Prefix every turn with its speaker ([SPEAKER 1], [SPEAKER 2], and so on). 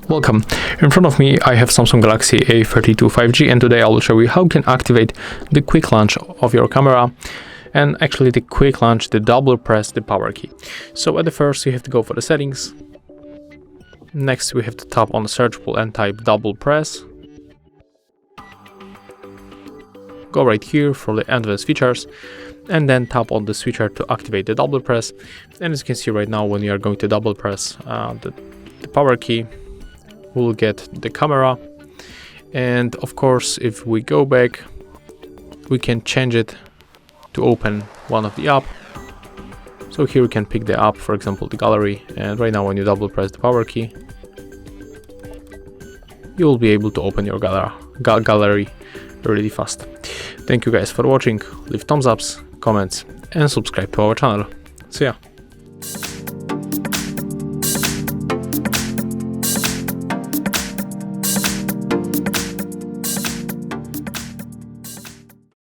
[SPEAKER 1] Welcome. In front of me I have Samsung Galaxy A32 5G, and today I will show you how you can activate the quick launch of your camera, and actually the quick launch, the double press the power key. So at the first you have to go for the settings. Next we have to tap on the search bar and type double press. Go right here for the advanced features and then tap on the switcher to activate the double press. And as you can see right now, when you are going to double press the power key, we'll get the camera. And of course, if we go back, we can change it to open one of the app. So here we can pick the app, for example the gallery, and right now when you double press the power key, you will be able to open your gallery really fast. Thank you guys for watching. Leave thumbs ups, comments and subscribe to our channel. See ya.